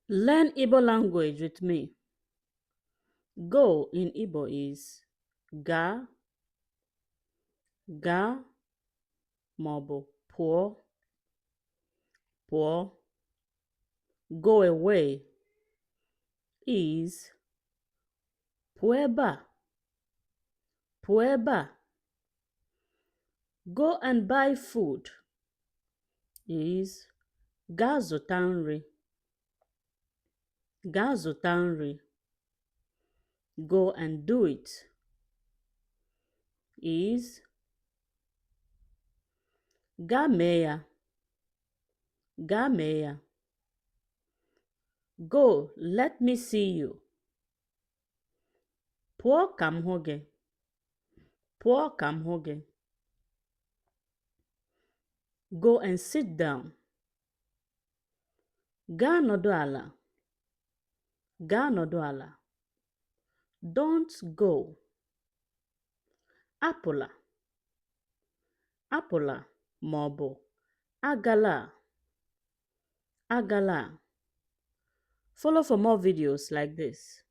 Learn Igbo language with me. Go in Igbo is ga, ga, maọbụ pụọ, pụọ. Go away is pụọ ebe a, pụọ ebe a. Go and buy food is gaa zụta nri, gaa zụta nri. Go and do it is gaa mee ya, gaa mee ya. Go, let me see you. Pụọ ka m hụ gị, pụọ ka m hụ gị. Go and sit down. Gaa nọdụ ala, gaa nọdụ ala. Don't go. Apụla, apụla maọbụ agala, agala. Follow for more videos like this.